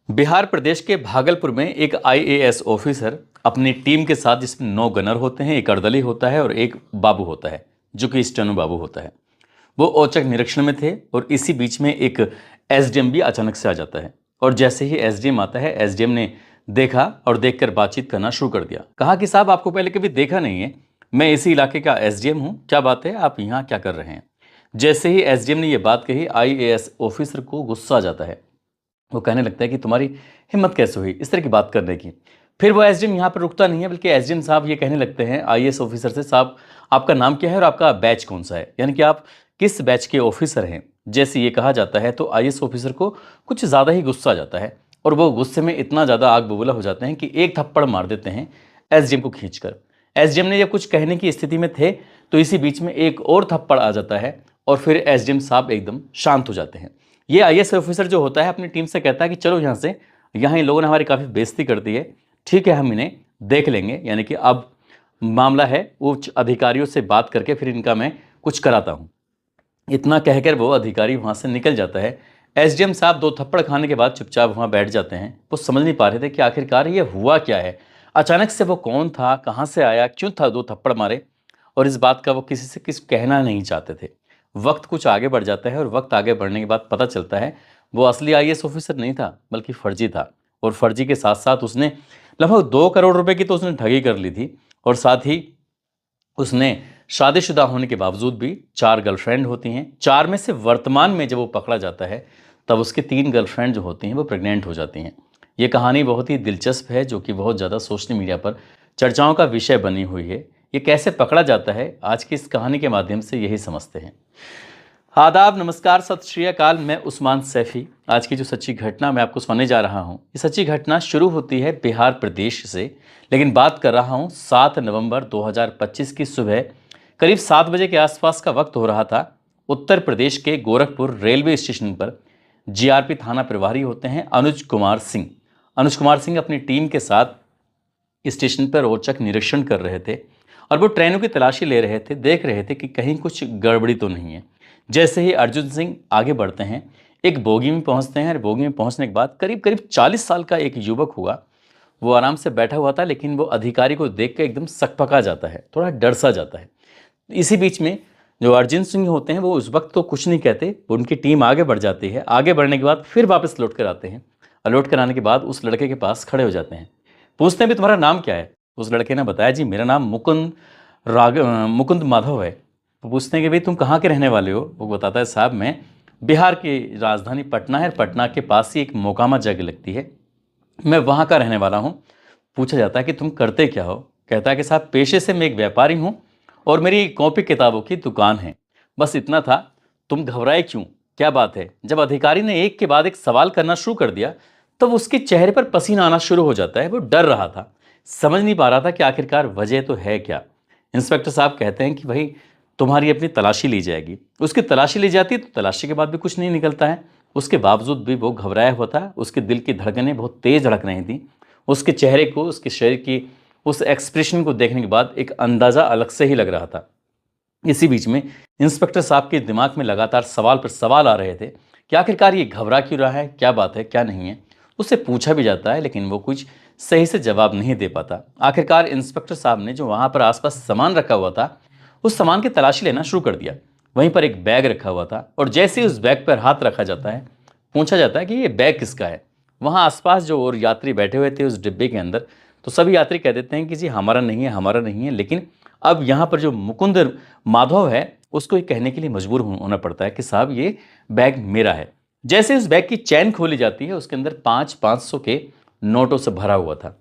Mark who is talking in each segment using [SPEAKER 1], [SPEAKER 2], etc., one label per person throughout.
[SPEAKER 1] बिहार प्रदेश के भागलपुर में एक आईएएस ऑफिसर अपनी टीम के साथ, जिसमें 9 गनर होते हैं, एक अर्दली होता है और एक बाबू होता है जो कि स्टेनो बाबू होता है। वो औचक निरीक्षण में थे और इसी बीच में एक एसडीएम भी अचानक से आ जाता है। और जैसे ही एसडीएम आता है, एसडीएम ने देखा और देखकर बातचीत करना शुरू कर दिया। कहा कि साहब, आपको पहले कभी देखा नहीं है, मैं इसी इलाके का एसडीएम हूँ, क्या बात है, आप यहाँ क्या कर रहे हैं। जैसे ही एसडीएम ने ये बात कही, आईएएस ऑफिसर को गुस्सा आ जाता है। वो कहने लगता है कि तुम्हारी हिम्मत कैसे हुई इस तरह की बात करने की। फिर वो एसडीएम यहाँ पर रुकता नहीं है, बल्कि एसडीएम साहब ये कहने लगते हैं आईएएस ऑफिसर से, साहब आपका नाम क्या है और आपका बैच कौन सा है, यानी कि आप किस बैच के ऑफिसर हैं। जैसे ये कहा जाता है तो आईएएस ऑफिसर को कुछ ज़्यादा ही गुस्सा आ जाता है और वो गुस्से में इतना ज़्यादा आग बबूला हो जाते हैं कि एक थप्पड़ मार देते हैं एसडीएम को खींचकर। एसडीएम ने जब कुछ कहने की स्थिति में थे तो इसी बीच में एक और थप्पड़ आ जाता है और फिर एसडीएम साहब एकदम शांत हो जाते हैं। ये आईएएस ऑफिसर जो होता है अपनी टीम से कहता है कि चलो यहाँ से, यहाँ इन लोगों ने हमारी काफ़ी बेइज्जती कर दी है, ठीक है हम इन्हें देख लेंगे, यानी कि अब मामला है उच्च अधिकारियों से बात करके फिर इनका मैं कुछ कराता हूँ। इतना कहकर वो अधिकारी वहाँ से निकल जाता है। एसडीएम साहब 2 थप्पड़ खाने के बाद चुपचाप वहाँ बैठ जाते हैं। वो समझ नहीं पा रहे थे कि आखिरकार ये हुआ क्या है। अचानक से वो कौन था, कहाँ से आया, क्यों था 2 थप्पड़ मारे, और इस बात का वो किसी से किस कहना नहीं चाहते थे। वक्त कुछ आगे बढ़ जाता है और वक्त आगे बढ़ने के बाद पता चलता है वो असली आईएएस ऑफिसर नहीं था, बल्कि फर्जी था। और फर्जी के साथ साथ उसने लगभग 2 करोड़ रुपए की तो उसने ठगी कर ली थी, और साथ ही उसने शादीशुदा होने के बावजूद भी 4 गर्लफ्रेंड होती हैं। 4 में से वर्तमान में जब वो पकड़ा जाता है तब उसकी 3 गर्लफ्रेंड जो होती हैं वो प्रेग्नेंट हो जाती हैं। ये कहानी बहुत ही दिलचस्प है, जो कि बहुत ज़्यादा सोशल मीडिया पर चर्चाओं का विषय बनी हुई है। ये कैसे पकड़ा जाता है, आज की इस कहानी के माध्यम से यही समझते हैं। आदाब, नमस्कार, सत श्री अकाल। मैं उस्मान सैफी। आज की जो सच्ची घटना मैं आपको सुनाने जा रहा हूँ, ये सच्ची घटना शुरू होती है बिहार प्रदेश से, लेकिन बात कर रहा हूँ 7 नवंबर 2025 की सुबह करीब 7 बजे के आसपास का वक्त हो रहा था। उत्तर प्रदेश के गोरखपुर रेलवे स्टेशन पर जीआरपी थाना प्रभारी होते हैं अनुज कुमार सिंह। अनुज कुमार सिंह अपनी टीम के साथ स्टेशन पर औचक निरीक्षण कर रहे थे और वो ट्रेनों की तलाशी ले रहे थे, देख रहे थे कि कहीं कुछ गड़बड़ी तो नहीं है। जैसे ही अर्जुन सिंह आगे बढ़ते हैं, एक बोगी में पहुंचते हैं और बोगी में पहुंचने के बाद करीब करीब 40 साल का एक युवक हुआ। वो आराम से बैठा हुआ था, लेकिन वो अधिकारी को देख के एकदम सकपका जाता है, थोड़ा डर सा जाता है। इसी बीच में जो अर्जुन सिंह होते हैं वो उस वक्त तो कुछ नहीं कहते, उनकी टीम आगे बढ़ जाती है। आगे बढ़ने के बाद फिर वापस लौट कर आते हैं और लौट कर आने के बाद उस लड़के के पास खड़े हो जाते हैं। पूछते हैं भी तुम्हारा नाम क्या है। उस लड़के ने बताया, जी मेरा नाम मुकुंद माधव है। वो पूछते हैं कि भाई तुम कहाँ के रहने वाले हो। वो बताता है, साहब मैं बिहार की राजधानी पटना है, पटना के पास ही एक मोकामा जगह लगती है, मैं वहाँ का रहने वाला हूँ। पूछा जाता है कि तुम करते क्या हो। कहता है कि साहब पेशे से मैं एक व्यापारी हूँ और मेरी कॉपी किताबों की दुकान है, बस इतना था। तुम घबराए क्यों, क्या बात है। जब अधिकारी ने एक के बाद एक सवाल करना शुरू कर दिया तब उसके चेहरे पर पसीना आना शुरू हो जाता है। वो डर रहा था, समझ नहीं पा रहा था कि आखिरकार वजह तो है क्या। इंस्पेक्टर साहब कहते हैं कि भाई तुम्हारी अपनी तलाशी ली जाएगी। उसकी तलाशी ली जाती है तो तलाशी के बाद भी कुछ नहीं निकलता है। उसके बावजूद भी वो घबराया हुआ था, उसके दिल की धड़कनें बहुत तेज धड़क रही थी। उसके चेहरे को, उसके शरीर की उस एक्सप्रेशन को देखने के बाद एक अंदाज़ा अलग से ही लग रहा था। इसी बीच में इंस्पेक्टर साहब के दिमाग में लगातार सवाल पर सवाल आ रहे थे कि आखिरकार ये घबरा क्यों रहा है, क्या बात है, क्या नहीं है। उससे पूछा भी जाता है लेकिन वो कुछ सही से जवाब नहीं दे पाता। आखिरकार इंस्पेक्टर साहब ने जो वहाँ पर आसपास सामान रखा हुआ था उस सामान की तलाशी लेना शुरू कर दिया। वहीं पर एक बैग रखा हुआ था और जैसे ही उस बैग पर हाथ रखा जाता है, पूछा जाता है कि ये बैग किसका है। वहाँ आसपास जो और यात्री बैठे हुए थे उस डिब्बे के अंदर, तो सभी यात्री कह देते हैं कि जी हमारा नहीं है, हमारा नहीं है। लेकिन अब यहाँ पर जो मुकुंद माधव है उसको ये कहने के लिए मजबूर होना पड़ता है कि साहब ये बैग मेरा है। जैसे उस बैग की चैन खोली जाती है, उसके अंदर 500 के नोटों से भरा हुआ था।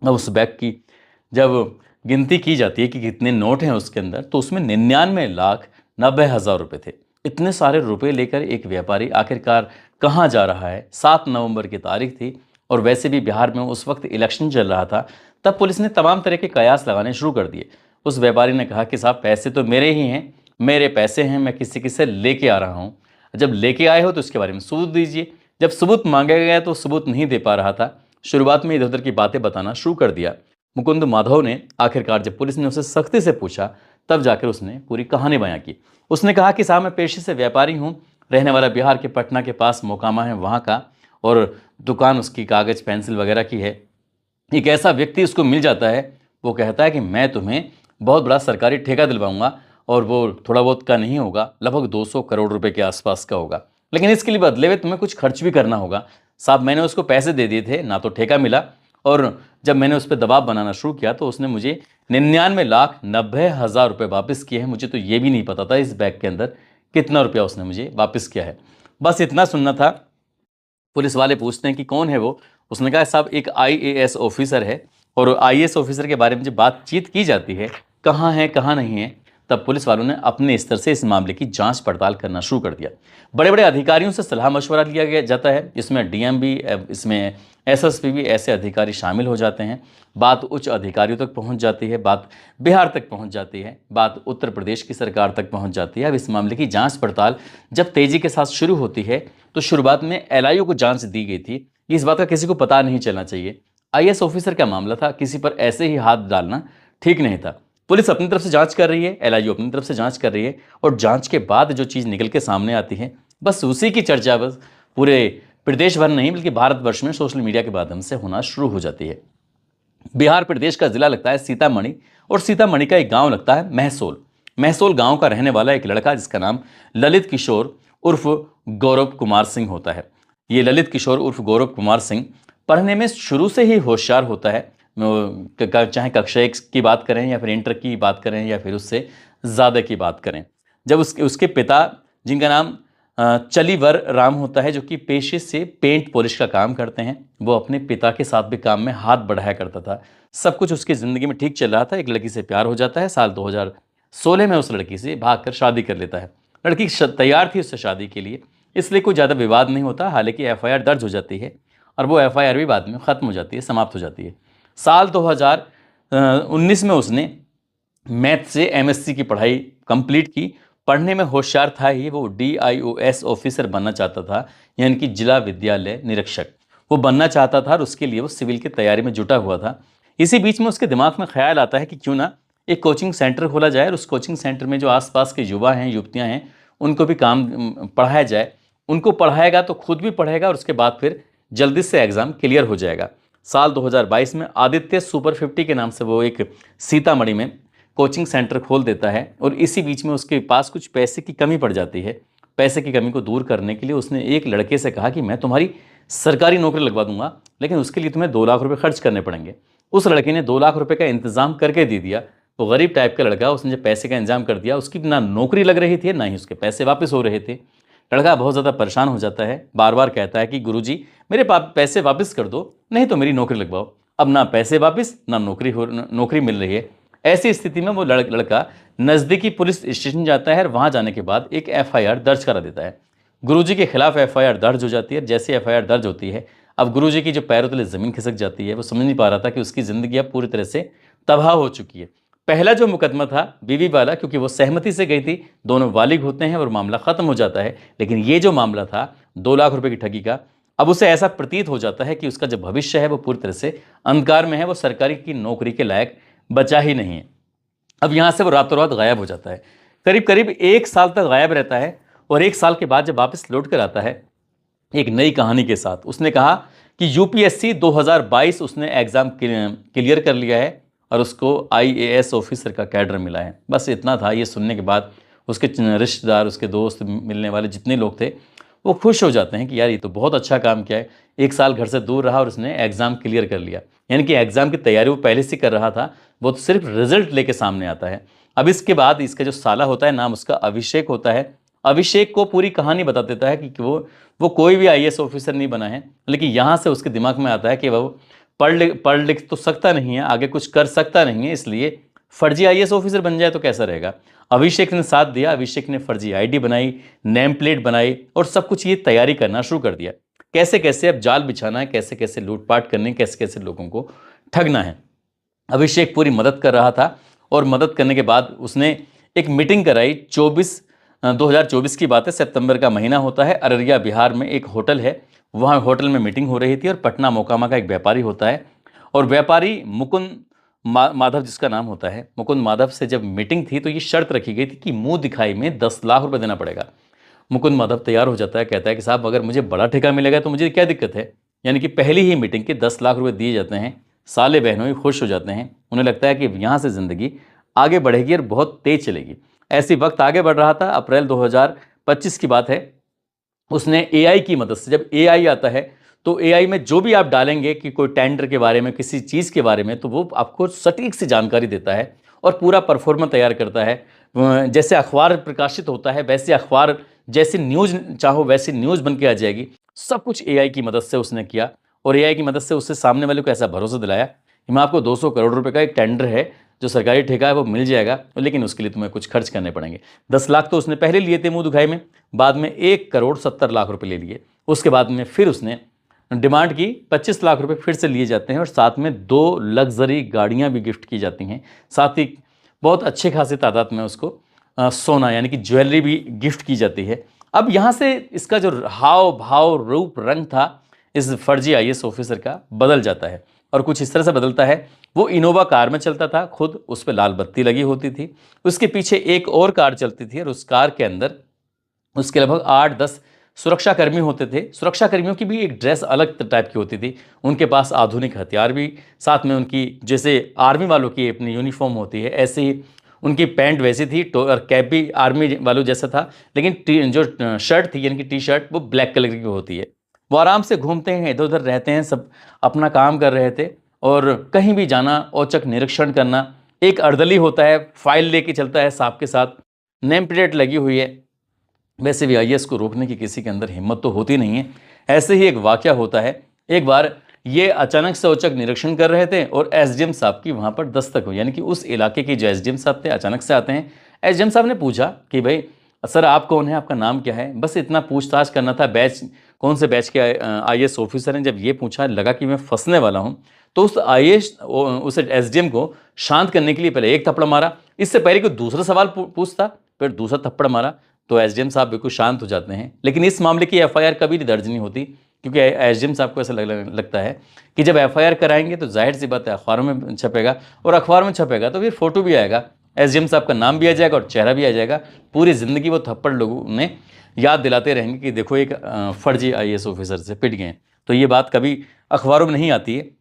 [SPEAKER 1] अब उस बैग की जब गिनती की जाती है कि कितने नोट हैं उसके अंदर, तो उसमें 99,90,000 रुपये थे। इतने सारे रुपए लेकर एक व्यापारी आखिरकार कहाँ जा रहा है। 7 नवंबर की तारीख थी और वैसे भी बिहार में उस वक्त इलेक्शन चल रहा था। तब पुलिस ने तमाम तरह के कयास लगाने शुरू कर दिए। उस व्यापारी ने कहा कि साहब पैसे तो मेरे ही हैं, मेरे पैसे हैं, मैं किसी से लेके आ रहा हूँ। जब लेके आए हो तो उसके बारे में सबूत दीजिए। जब सबूत मांगा गया तो सबूत नहीं दे पा रहा था। शुरुआत में इधर उधर की बातें बताना शुरू कर दिया। मुकुंद माधव ने आखिरकार जब पुलिस ने उसे सख्ती से पूछा तब जाकर उसने पूरी कहानी बयां की। उसने कहा कि साहब मैं पेशे से व्यापारी हूँ, रहने वाला बिहार के पटना के पास मोकामा है वहाँ का, और दुकान उसकी कागज़ पेंसिल वगैरह की है। एक ऐसा व्यक्ति उसको मिल जाता है, वो कहता है कि मैं तुम्हें बहुत बड़ा सरकारी ठेका दिलवाऊंगा और वो थोड़ा बहुत का नहीं होगा, लगभग 200 करोड़ रुपए के आसपास का होगा, लेकिन इसके लिए बदले में तुम्हें कुछ खर्च भी करना होगा। साहब, मैंने उसको पैसे दे दिए थे, ना तो ठेका मिला, और जब मैंने उस पर दबाव बनाना शुरू किया तो उसने मुझे 99,90,000 रुपये वापस किए हैं। मुझे तो ये भी नहीं पता था इस बैग के अंदर कितना रुपया उसने मुझे वापस किया है। बस इतना सुनना था। पुलिस वाले पूछते हैं कि कौन है वो। उसने कहा साहब एक आईएएस ऑफिसर है, और आईएएस ऑफिसर के बारे में जब बातचीत की जाती है कहाँ है कहाँ नहीं है, तब पुलिस वालों ने अपने स्तर से इस मामले की जांच पड़ताल करना शुरू कर दिया। बड़े बड़े अधिकारियों से सलाह मशवरा लिया गया जाता है, इसमें डीएम भी, इसमें एसएसपी भी, ऐसे अधिकारी शामिल हो जाते हैं। बात उच्च अधिकारियों तक पहुंच जाती है, बात बिहार तक पहुंच जाती है, बात उत्तर प्रदेश की सरकार तक पहुंच जाती है। अब इस मामले की जांच पड़ताल जब तेजी के साथ शुरू होती है तो शुरुआत में एलआईओ को जांच दी गई थी, इस बात का किसी को पता नहीं चलना चाहिए। आईएएस ऑफिसर का मामला था, किसी पर ऐसे ही हाथ डालना ठीक नहीं था। पुलिस अपनी तरफ से जांच कर रही है, एलआईओ अपनी तरफ से जांच कर रही है, और जांच के बाद जो चीज़ निकल के सामने आती है बस उसी की चर्चा बस पूरे प्रदेश भर नहीं बल्कि भारतवर्ष में सोशल मीडिया के माध्यम से होना शुरू हो जाती है। बिहार प्रदेश का जिला लगता है सीतामढ़ी, और सीतामढ़ी का एक गांव लगता है महसोल। महसोल गांव का रहने वाला एक लड़का जिसका नाम ललित किशोर उर्फ गौरव कुमार सिंह होता है। ये ललित किशोर उर्फ गौरव कुमार सिंह पढ़ने में शुरू से ही होशियार होता है, चाहे कक्षा 1 की बात करें या फिर इंटर की बात करें या फिर उससे ज़्यादा की बात करें। जब उसके पिता, जिनका नाम चलीवर राम होता है, जो कि पेशे से पेंट पॉलिश का काम करते हैं, वो अपने पिता के साथ भी काम में हाथ बढ़ाया करता था। सब कुछ उसकी ज़िंदगी में ठीक चल रहा था। एक लड़की से प्यार हो जाता है, साल 2016 में उस लड़की से भागकर शादी कर लेता है। लड़की तैयार थी उससे शादी के लिए, इसलिए कोई ज़्यादा विवाद नहीं होता। हालांकि एफआईआर दर्ज हो जाती है और वो एफआईआर भी बाद में ख़त्म हो जाती है, समाप्त हो जाती है। साल 2019 में उसने मैथ से एमएससी की पढ़ाई कंप्लीट की। पढ़ने में होशियार था ही, वो डीआईओएस ऑफिसर बनना चाहता था, यानी कि जिला विद्यालय निरीक्षक वो बनना चाहता था, और उसके लिए वो सिविल की तैयारी में जुटा हुआ था। इसी बीच में उसके दिमाग में ख्याल आता है कि क्यों ना एक कोचिंग सेंटर खोला जाए, और उस कोचिंग सेंटर में जो आसपास के युवा हैं, युवतियाँ हैं, उनको भी काम पढ़ाया जाए। उनको पढ़ाएगा तो खुद भी पढ़ेगा, और उसके बाद फिर जल्दी से एग्ज़ाम क्लियर हो जाएगा। साल 2022 में आदित्य सुपर 50 के नाम से वो एक सीतामढ़ी में कोचिंग सेंटर खोल देता है, और इसी बीच में उसके पास कुछ पैसे की कमी पड़ जाती है। पैसे की कमी को दूर करने के लिए उसने एक लड़के से कहा कि मैं तुम्हारी सरकारी नौकरी लगवा दूंगा, लेकिन उसके लिए तुम्हें 2 लाख रुपए खर्च करने पड़ेंगे। उस लड़के ने 2 लाख रुपए का इंतजाम करके दे दिया। वो गरीब टाइप का लड़का, उसने जब पैसे का इंतजाम कर दिया, उसकी ना नौकरी लग रही थी ना ही उसके पैसे वापस हो रहे थे। लड़का बहुत ज़्यादा परेशान हो जाता है, बार बार कहता है कि गुरुजी मेरे पैसे वापस कर दो, नहीं तो मेरी नौकरी लगवाओ। अब ना पैसे वापस ना नौकरी मिल रही है। ऐसी स्थिति में वो लड़का नज़दीकी पुलिस स्टेशन जाता है, और वहाँ जाने के बाद एक एफआईआर दर्ज करा देता है। गुरुजी के खिलाफ एफआईआर दर्ज हो जाती है। जैसे एफआईआर दर्ज होती है, अब गुरुजी की जो पैरों तले ज़मीन खिसक जाती है। वो समझ नहीं पा रहा था कि उसकी ज़िंदगी अब पूरी तरह से तबाह हो चुकी है। पहला जो मुकदमा था बीवी वाला, क्योंकि वो सहमति से गई थी, दोनों बालिग होते हैं और मामला ख़त्म हो जाता है। लेकिन ये जो मामला था 2 लाख रुपए की ठगी का, अब उसे ऐसा प्रतीत हो जाता है कि उसका जो भविष्य है वो पूरी तरह से अंधकार में है, वो सरकारी की नौकरी के लायक बचा ही नहीं है। अब यहाँ से वो रातों रात गायब हो जाता है। करीब करीब 1 साल तक गायब रहता है, और 1 साल के बाद जब वापस लौट कर आता है एक नई कहानी के साथ, उसने कहा कि यूपीएससी 2022 उसने एग्ज़ाम क्लियर कर लिया है, और उसको आईएएस ऑफिसर का कैडर मिला है। बस इतना था। ये सुनने के बाद उसके रिश्तेदार, उसके दोस्त, मिलने वाले जितने लोग थे, वो खुश हो जाते हैं कि यार ये तो बहुत अच्छा काम किया है। 1 साल घर से दूर रहा और उसने एग्ज़ाम क्लियर कर लिया, यानी कि एग्ज़ाम की तैयारी वो पहले से कर रहा था, वो तो सिर्फ रिजल्ट लेके सामने आता है। अब इसके बाद इसका जो साला होता है, नाम उसका अभिषेक होता है। अभिषेक को पूरी कहानी बता देता है कि वो कोई भी आईएएस ऑफिसर नहीं बना है, लेकिन यहाँ से उसके दिमाग में आता है कि वो पढ़ लिख तो सकता नहीं है, आगे कुछ कर सकता नहीं है, इसलिए फर्जी आईएएस ऑफिसर बन जाए तो कैसा रहेगा। अभिषेक ने साथ दिया। अभिषेक ने फर्जी आईडी बनाई, नेम प्लेट बनाई, और सब कुछ ये तैयारी करना शुरू कर दिया। कैसे कैसे अब जाल बिछाना है, कैसे कैसे लूटपाट करनी है, कैसे कैसे लोगों को ठगना है। अभिषेक पूरी मदद कर रहा था, और मदद करने के बाद उसने एक मीटिंग कराई। 2024 की बात है, सितंबर का महीना होता है। अररिया बिहार में एक होटल है, वहाँ होटल में मीटिंग हो रही थी, और पटना मोकामा का एक व्यापारी होता है, और व्यापारी मुकुंद माधव जिसका नाम होता है, मुकुंद माधव से जब मीटिंग थी तो ये शर्त रखी गई थी कि मुंह दिखाई में 10 लाख रुपए देना पड़ेगा। मुकुंद माधव तैयार हो जाता है, कहता है कि साहब अगर मुझे बड़ा ठेका मिलेगा तो मुझे क्या दिक्कत है। यानी कि पहली ही मीटिंग के 10 लाख रुपए दिए जाते हैं। साले बहनों ही खुश हो जाते हैं, उन्हें लगता है कि यहाँ से ज़िंदगी आगे बढ़ेगी और बहुत तेज चलेगी। ऐसे वक्त आगे बढ़ रहा था। अप्रैल 2025 की बात है। उसने एआई की मदद से, जब एआई आता है तो एआई में जो भी आप डालेंगे कि कोई टेंडर के बारे में, किसी चीज़ के बारे में, तो वो आपको सटीक सी जानकारी देता है और पूरा परफॉर्मा तैयार करता है। जैसे अखबार प्रकाशित होता है वैसे अखबार, जैसी न्यूज़ चाहो वैसी न्यूज़ बन के आ जाएगी। सब कुछ एआई की मदद से उसने किया और एआई की मदद से उससे सामने वाले को ऐसा भरोसा दिलाया कि मैं आपको 200 करोड़ रुपए का एक टेंडर है जो सरकारी ठेका है वो मिल जाएगा, लेकिन उसके लिए तुम्हें कुछ खर्च करने पड़ेंगे। 10 लाख तो उसने पहले लिए थे मुंह दुखाई में, बाद में 1 करोड़ 70 लाख रुपए ले लिए। उसके बाद में फिर उसने डिमांड की 25 लाख रुपए फिर से लिए जाते हैं और साथ में 2 लग्जरी गाड़ियां भी गिफ्ट की जाती हैं। साथ ही बहुत अच्छे खासे तादाद में उसको सोना यानी कि ज्वेलरी भी गिफ्ट की जाती है। अब यहाँ से इसका जो हाव भाव रूप रंग था इस फर्जी आईएएस ऑफिसर का बदल जाता है और कुछ इस तरह से बदलता है। वो इनोवा कार में चलता था, खुद उस पर लाल बत्ती लगी होती थी, उसके पीछे एक और कार चलती थी और उस कार के अंदर उसके लगभग 8-10 सुरक्षाकर्मी होते थे। सुरक्षाकर्मियों की भी एक ड्रेस अलग टाइप की होती थी, उनके पास आधुनिक हथियार भी, साथ में उनकी जैसे आर्मी वालों की अपनी यूनिफॉर्म होती है ऐसे ही उनकी पैंट वैसी थी और कैप भी आर्मी वालों जैसा था, लेकिन जो शर्ट थी यानी कि टी शर्ट वो ब्लैक कलर की होती है। वो आराम से घूमते हैं, इधर उधर रहते हैं, सब अपना काम कर रहे थे और कहीं भी जाना, औचक निरीक्षण करना। एक अर्दली होता है, फाइल लेके चलता है साहब के साथ, नेम प्लेट लगी हुई है। वैसे भी आईएएस को रोकने की किसी के अंदर हिम्मत तो होती नहीं है। ऐसे ही एक वाकया होता है। एक बार ये अचानक से औचक निरीक्षण कर रहे थे और एसडीएम साहब की वहाँ पर दस्तक हुई, यानी कि उस इलाके के जो एसडीएम साहब थे अचानक से आते हैं। एसडीएम साहब ने पूछा कि भाई सर आप कौन है, आपका नाम क्या है, बस इतना पूछताछ करना था, बैच कौन से बैच के आईएएस ऑफिसर हैं। जब ये पूछा लगा कि मैं फंसने वाला हूँ, तो उस आईएएस उस एसडीएम को शांत करने के लिए पहले एक थप्पड़ मारा, इससे पहले कोई दूसरा सवाल पूछता फिर दूसरा थप्पड़ मारा, तो एसडीएम साहब बिल्कुल शांत हो जाते हैं। लेकिन इस मामले की एफआईआर कभी नहीं दर्ज नहीं होती, क्योंकि एसडीएम साहब को ऐसा लगता है कि जब एफआईआर कराएंगे तो जाहिर सी बात है अखबारों में छपेगा, और अखबार में छपेगा तो फिर फोटो भी आएगा, एसडीएम साहब का नाम भी आ जाएगा और चेहरा भी आ जाएगा। पूरी ज़िंदगी वो थप्पड़ लोगों ने याद दिलाते रहेंगे कि देखो एक फर्जी आईएएस ऑफिसर से पिट गए। तो ये बात कभी अखबारों में नहीं आती है।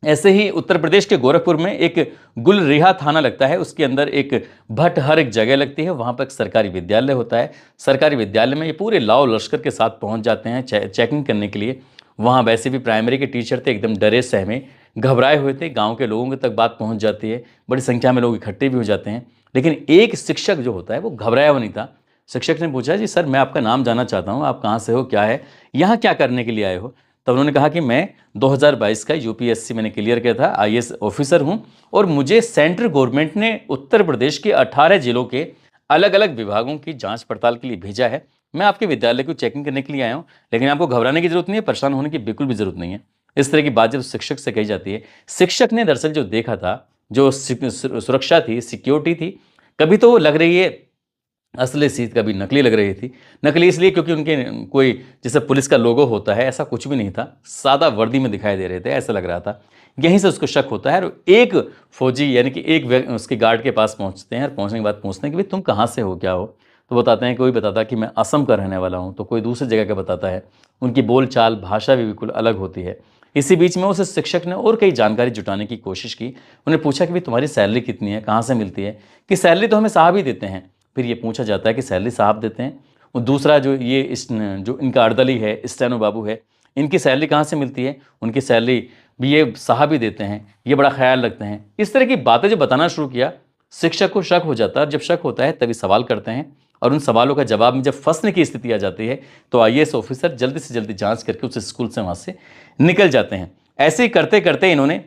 [SPEAKER 1] ऐसे ही उत्तर प्रदेश के गोरखपुर में एक गुलरिहा थाना लगता है, उसके अंदर एक भटहर एक जगह लगती है, वहाँ पर एक सरकारी विद्यालय होता है। सरकारी विद्यालय में ये पूरे लाव लश्कर के साथ पहुँच जाते हैं चेकिंग करने के लिए। वहाँ वैसे भी प्राइमरी के टीचर थे, एकदम डरे सहमे घबराए हुए थे। गाँव के लोगों के तक बात पहुँच जाती है, बड़ी संख्या में लोग इकट्ठे भी हो जाते हैं। लेकिन एक शिक्षक जो होता है वो घबराया हुआ नहीं था। शिक्षक ने पूछा जी सर मैं आपका नाम जानना चाहता हूँ, आप कहाँ से हो, क्या है, यहाँ क्या करने के लिए आए हो। तब उन्होंने कहा कि मैं 2022 का यूपीएससी मैंने क्लियर किया था, आईएएस ऑफिसर हूं और मुझे सेंट्रल गवर्नमेंट ने उत्तर प्रदेश के 18 जिलों के अलग अलग विभागों की जांच पड़ताल के लिए भेजा है। मैं आपके विद्यालय को चेकिंग करने के लिए आया हूं, लेकिन आपको घबराने की जरूरत नहीं है, परेशान होने की बिल्कुल भी जरूरत नहीं है। इस तरह की बात जब शिक्षक से कही जाती है, शिक्षक ने दरअसल जो देखा था, जो सुरक्षा थी, सिक्योरिटी थी, कभी तो लग रही है असली सी, कभी नकली लग रही थी। नकली इसलिए क्योंकि उनके कोई जैसे पुलिस का लोगो होता है ऐसा कुछ भी नहीं था, सादा वर्दी में दिखाई दे रहे थे, ऐसा लग रहा था। यहीं से उसको शक होता है और एक फौजी यानी कि एक उसके गार्ड के पास पहुंचते हैं और पहुंचने के बाद पूछते हैं कि भाई तुम कहाँ से हो, क्या हो। तो बताते हैं, कोई बताता कि मैं असम का रहने वाला हूँ, तो कोई दूसरी जगह का बताता है। उनकी बोल चाल भाषा भी बिल्कुल अलग होती है। इसी बीच में उस शिक्षक ने और कई जानकारी जुटाने की कोशिश की। उन्हें पूछा कि भाई तुम्हारी सैलरी कितनी है, कहाँ से मिलती है, कि सैलरी तो हमें साहब ही देते हैं। फिर ये पूछा जाता है कि सैलरी साहब देते हैं, और दूसरा जो जो इनका अर्दली है, स्टेनो बाबू है, इनकी सैलरी कहाँ से मिलती है, उनकी सैलरी भी ये साहब ही देते हैं, ये बड़ा ख्याल रखते हैं। इस तरह की बातें जब बताना शुरू किया, शिक्षक को शक हो जाता है। जब शक होता है तभी सवाल करते हैं, और उन सवालों का जवाब में जब फंसने की स्थिति आ जाती है तो आईएएस ऑफिसर जल्दी से जल्दी जाँच करके उस स्कूल से वहाँ से निकल जाते हैं। ऐसे ही करते करते इन्होंने,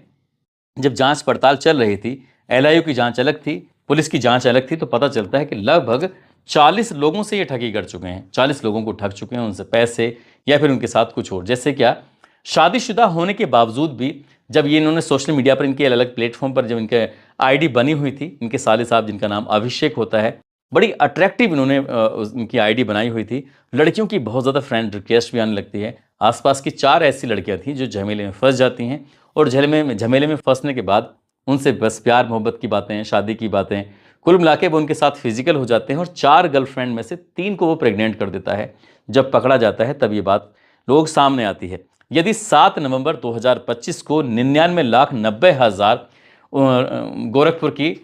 [SPEAKER 1] जब जाँच पड़ताल चल रही थी, एलआईयू की जाँच अलग थी, पुलिस की जांच अलग थी, तो पता चलता है कि लगभग 40 लोगों से ये ठगी कर चुके हैं। 40 लोगों को ठग चुके हैं, उनसे पैसे या फिर उनके साथ कुछ और। जैसे क्या, शादीशुदा होने के बावजूद भी जब ये इन्होंने सोशल मीडिया पर इनके अलग अलग प्लेटफॉर्म पर जब इनके आईडी बनी हुई थी, इनके साले साहब जिनका नाम अभिषेक होता है, बड़ी अट्रैक्टिव इन्होंने उनकी आईडी बनाई हुई थी। लड़कियों की बहुत ज़्यादा फ्रेंड रिक्वेस्ट भी आने लगती है। आसपास की 4 ऐसी लड़कियाँ थीं जो झमेले में फंस जाती हैं, और झमेले में फंसने के बाद उनसे बस प्यार मोहब्बत की बातें, शादी की बातें, कुल मिला के वो उनके साथ फिजिकल हो जाते हैं और 4 गर्लफ्रेंड में से 3 को वो प्रेग्नेंट कर देता है। जब पकड़ा जाता है तब ये बात लोग सामने आती है। यदि 7 नवंबर 2025 को 99,90,000 गोरखपुर की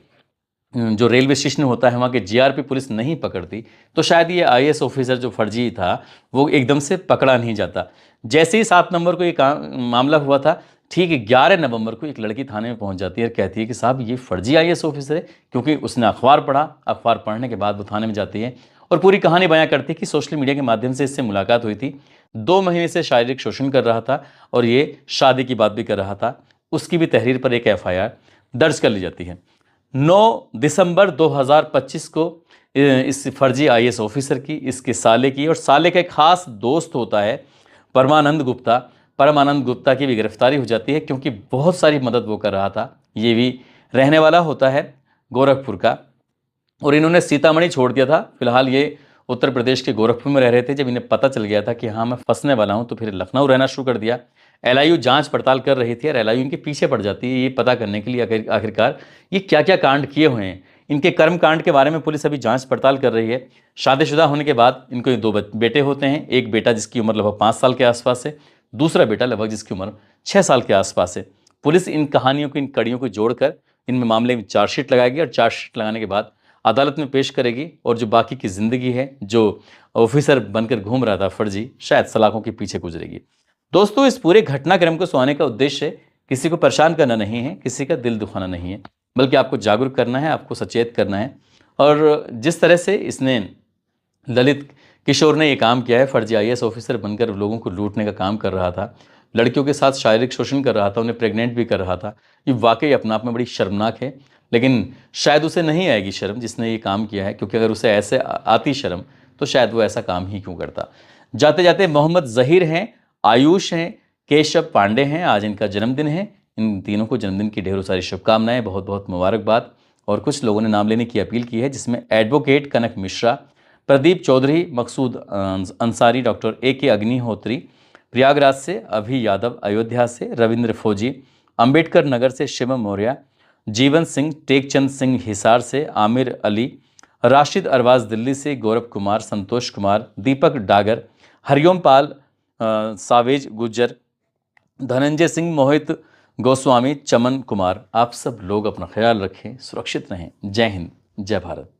[SPEAKER 1] जो रेलवे स्टेशन होता है वहाँ के जीआरपी पुलिस नहीं पकड़ती, तो शायद ये आईएएस ऑफिसर जो फर्जी था वो एकदम से पकड़ा नहीं जाता। जैसे ही 7 नवंबर को ये मामला हुआ था, ठीक 11 नवंबर को एक लड़की थाने में पहुंच जाती है और कहती है कि साहब ये फर्जी आईएएस ऑफिसर है, क्योंकि उसने अखबार पढ़ा। अखबार पढ़ने के बाद वो थाने में जाती है और पूरी कहानी बयां करती है कि सोशल मीडिया के माध्यम से इससे मुलाकात हुई थी, 2 महीने से शारीरिक शोषण कर रहा था और ये शादी की बात भी कर रहा था। उसकी भी तहरीर पर एक एफआईआर दर्ज कर ली जाती है। 9 दिसंबर 2025 को इस फर्जी आईएएस ऑफिसर की, इसके साले की और साले का एक खास दोस्त होता है परमानंद गुप्ता की भी गिरफ्तारी हो जाती है, क्योंकि बहुत सारी मदद वो कर रहा था। ये भी रहने वाला होता है गोरखपुर का और इन्होंने सीतामढ़ी छोड़ दिया था। फिलहाल ये उत्तर प्रदेश के गोरखपुर में रह रहे थे। जब इन्हें पता चल गया था कि हाँ मैं फंसने वाला हूँ, तो फिर लखनऊ रहना शुरू कर दिया। एलआईयू जांच पड़ताल कर रही थी और एलआईयू इनके पीछे पड़ जाती है ये पता करने के लिए आखिरकार ये क्या क्या कांड किए हुए हैं। इनके कर्म कांड के बारे में पुलिस अभी जांच पड़ताल कर रही है। शादीशुदा होने के बाद इनको 2 बेटे होते हैं। एक बेटा जिसकी उम्र लगभग 5 साल के आसपास है, दूसरा बेटा लगभग जिसकी उम्र 6 साल के आसपास है। पुलिस इन कहानियों को, इन कड़ियों को जोड़कर इनमें मामले में चार्जशीट लगाएगी और चार्जशीट लगाने के बाद अदालत में पेश करेगी और जो बाकी की ज़िंदगी है, जो ऑफिसर बनकर घूम रहा था फर्जी, शायद सलाखों के पीछे गुजरेगी। दोस्तों, इस पूरे घटनाक्रम को सुनाने का उद्देश्य किसी को परेशान करना नहीं है, किसी का दिल दुखाना नहीं है, बल्कि आपको जागरूक करना है, आपको सचेत करना है। और जिस तरह से इसने ललित किशोर ने ये काम किया है, फर्जी आईएएस ऑफिसर बनकर लोगों को लूटने का काम कर रहा था, लड़कियों के साथ शारीरिक शोषण कर रहा था, उन्हें प्रेग्नेंट भी कर रहा था, ये वाकई अपने आप में बड़ी शर्मनाक है। लेकिन शायद उसे नहीं आएगी शर्म जिसने ये काम किया है, क्योंकि अगर उसे ऐसे आती शर्म तो शायद वो ऐसा काम ही क्यों करता। जाते जाते मोहम्मद जहीर हैं, आयुष हैं, केशव पांडे हैं, आज इनका जन्मदिन है। इन तीनों को जन्मदिन की ढेरों सारी शुभकामनाएं, बहुत बहुत मुबारकबाद। और कुछ लोगों ने नाम लेने की अपील की है, जिसमें एडवोकेट कनक मिश्रा, प्रदीप चौधरी, मकसूद अंसारी, डॉक्टर AK अग्निहोत्री प्रयागराज से, अभि यादव अयोध्या से, रविंद्र फौजी अंबेडकर नगर से, शिवम मौर्य, जीवन सिंह, टेकचंद सिंह हिसार से, आमिर अली, राशिद अरवाज दिल्ली से, गौरव कुमार, संतोष कुमार, दीपक डागर, हरिओम पाल, सावेज गुज्जर, धनंजय सिंह, मोहित गोस्वामी, चमन कुमार। आप सब लोग अपना ख्याल रखें, सुरक्षित रहें। जय हिंद, जय भारत।